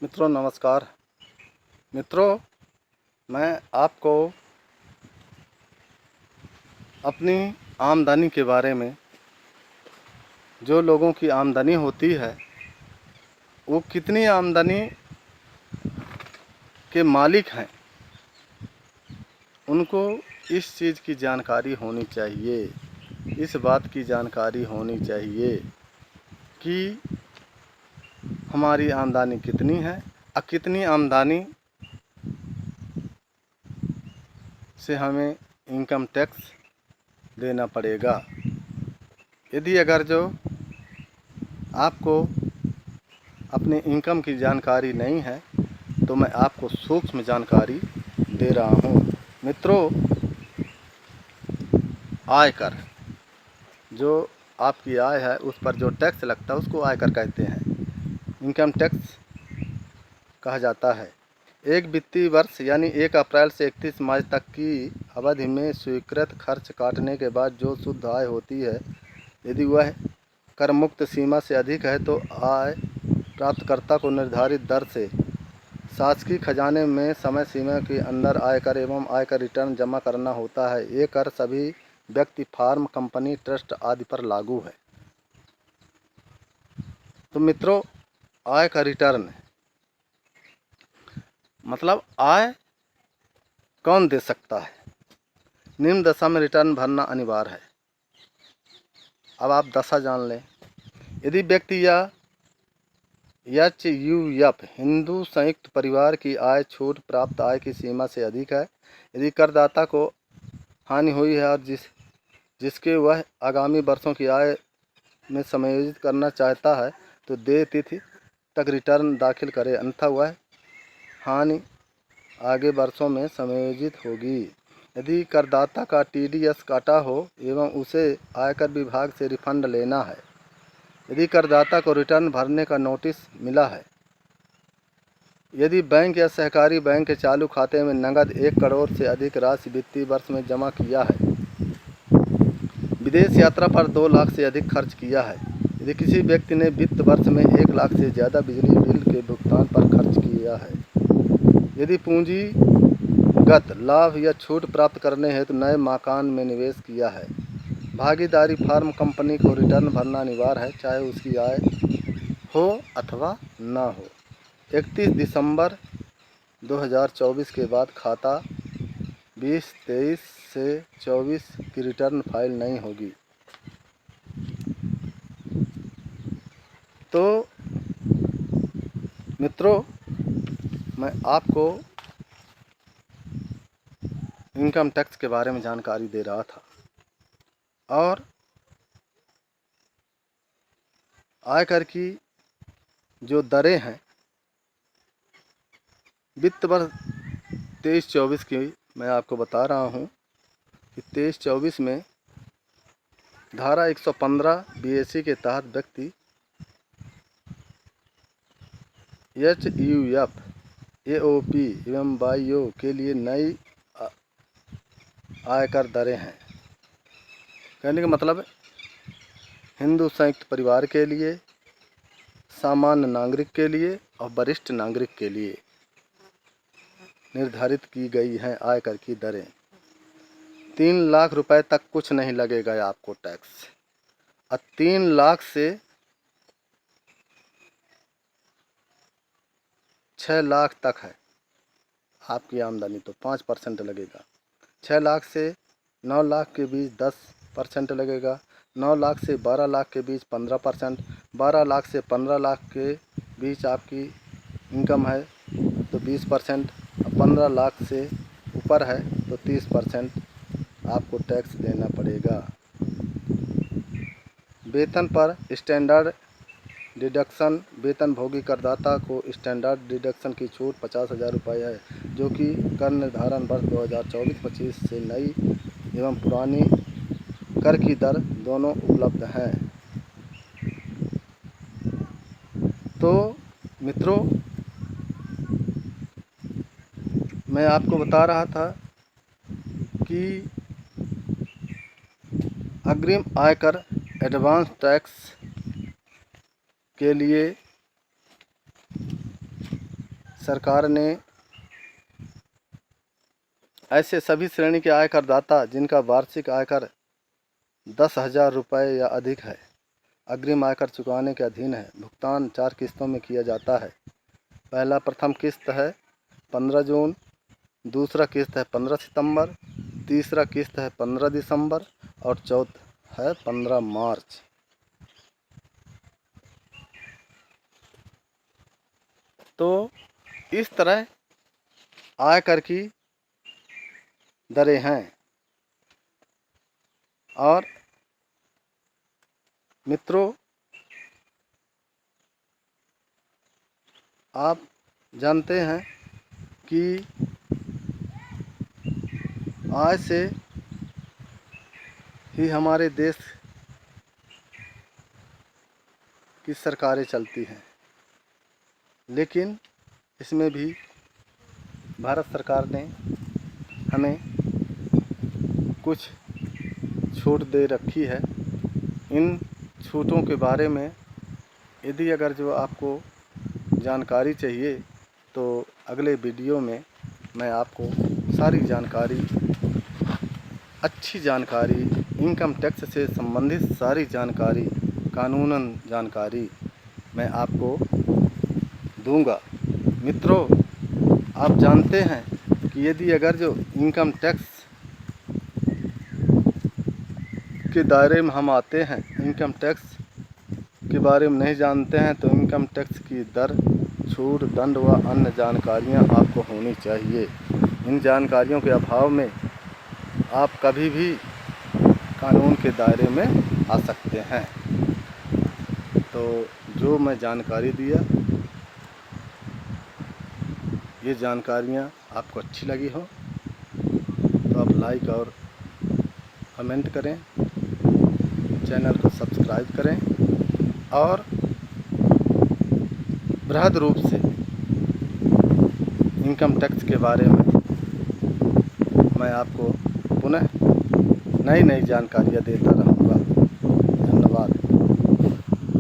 मित्रों नमस्कार। मित्रों, मैं आपको अपनी आमदनी के बारे में, जो लोगों की आमदनी होती है वो कितनी आमदनी के मालिक हैं, उनको इस चीज़ की जानकारी होनी चाहिए, इस बात की जानकारी होनी चाहिए कि हमारी आमदनी कितनी है और कितनी आमदनी से हमें इनकम टैक्स देना पड़ेगा। यदि अगर जो आपको अपने इनकम की जानकारी नहीं है तो मैं आपको सूक्ष्म जानकारी दे रहा हूँ। मित्रों, आयकर, जो आपकी आय है उस पर जो टैक्स लगता है उसको आयकर कहते हैं, इनकम टैक्स कहा जाता है। एक वित्तीय वर्ष यानी 1 अप्रैल से 31 मार्च तक की अवधि में स्वीकृत खर्च काटने के बाद जो शुद्ध आय होती है, यदि वह कर मुक्त सीमा से अधिक है तो आय प्राप्तकर्ता को निर्धारित दर से शासकीय खजाने में समय सीमा के अंदर आयकर एवं आयकर रिटर्न जमा करना होता है। ये कर सभी व्यक्ति, फार्म, कंपनी, ट्रस्ट आदि पर लागू है। तो मित्रों, आय का रिटर्न मतलब आय कौन दे सकता है? निम्न दशा में रिटर्न भरना अनिवार्य है। अब आप दशा जान लें। यदि व्यक्ति या HUF हिंदू संयुक्त परिवार की आय छूट प्राप्त आय की सीमा से अधिक है, यदि करदाता को हानि हुई है और जिसके वह आगामी वर्षों की आय में समायोजित करना चाहता है तो देय तिथि तक रिटर्न दाखिल करे, अन्यथा वह हानि आगे वर्षों में समायोजित होगी। यदि करदाता का TDS काटा हो एवं उसे आयकर विभाग से रिफंड लेना है, यदि करदाता को रिटर्न भरने का नोटिस मिला है, यदि बैंक या सहकारी बैंक के चालू खाते में नकद 1 करोड़ से अधिक राशि वित्तीय वर्ष में जमा किया है, विदेश यात्रा पर 2 लाख से अधिक खर्च किया है, यदि किसी व्यक्ति ने वित्त वर्ष में 1 लाख से ज़्यादा बिजली बिल के भुगतान पर खर्च किया है, यदि पूंजीगत लाभ या छूट प्राप्त करने हेतु नए मकान में निवेश किया है, भागीदारी फार्म कंपनी को रिटर्न भरना अनिवार्य है, चाहे उसकी आय हो अथवा ना हो। 31 दिसंबर 2024 के बाद खाता 20, 23 से 24 की रिटर्न फाइल नहीं होगी। तो मित्रों, मैं आपको इनकम टैक्स के बारे में जानकारी दे रहा था और आयकर की जो दरें हैं वित्त वर्ष 23-24 की मैं आपको बता रहा हूँ कि 23-24 में धारा 115 BAC के तहत व्यक्ति HUF, AOP एवं YO के लिए नई आयकर दरें हैं। कहने का मतलब हिंदू संयुक्त परिवार के लिए, सामान्य नागरिक के लिए और वरिष्ठ नागरिक के लिए निर्धारित की गई हैं आयकर की दरें। 3 लाख रुपए तक कुछ नहीं लगेगा आपको टैक्स, और 3 लाख से 6 लाख तक है आपकी आमदनी तो 5% लगेगा। 6 लाख से 9 लाख के बीच 10% लगेगा। 9 लाख से 12 लाख के बीच 15%। 12 लाख से 15 लाख के बीच आपकी इनकम है तो 20%। 15 लाख से ऊपर है तो 30% आपको टैक्स देना पड़ेगा। वेतन पर स्टैंडर्ड डिडक्शन, वेतनभोगी करदाता को स्टैंडर्ड डिडक्शन की छूट 50,000 रुपये है, जो कि कर निर्धारण वर्ष 2024-25 से नई एवं पुरानी कर की दर दोनों उपलब्ध हैं। तो मित्रों, मैं आपको बता रहा था कि अग्रिम आयकर एडवांस टैक्स के लिए सरकार ने ऐसे सभी श्रेणी के आयकरदाता जिनका वार्षिक आयकर 10,000 रुपये या अधिक है अग्रिम आयकर चुकाने के अधीन है। भुगतान 4 किस्तों में किया जाता है। प्रथम किस्त है 15 जून, दूसरा किस्त है 15 सितंबर, तीसरा किस्त है 15 दिसंबर और चौथा है 15 मार्च। तो इस तरह आयकर की दरें हैं। और मित्रों, आप जानते हैं कि आय से ही हमारे देश की सरकारें चलती हैं, लेकिन इसमें भी भारत सरकार ने हमें कुछ छूट दे रखी है। इन छूटों के बारे में यदि अगर जो आपको जानकारी चाहिए तो अगले वीडियो में मैं आपको सारी जानकारी, अच्छी जानकारी, इनकम टैक्स से संबंधित सारी जानकारी, कानूनन जानकारी मैं आपको दूंगा। मित्रों, आप जानते हैं कि यदि अगर जो इनकम टैक्स के दायरे में हम आते हैं, इनकम टैक्स के बारे में नहीं जानते हैं, तो इनकम टैक्स की दर, छूट, दंड व अन्य जानकारियां आपको होनी चाहिए। इन जानकारियों के अभाव में आप कभी भी कानून के दायरे में आ सकते हैं। तो जो मैं जानकारी दिया, ये जानकारियां आपको अच्छी लगी हो तो आप लाइक और कमेंट करें, चैनल को सब्सक्राइब करें और बृहद रूप से इनकम टैक्स के बारे में मैं आपको पुनः नई जानकारियाँ देता रहूँ।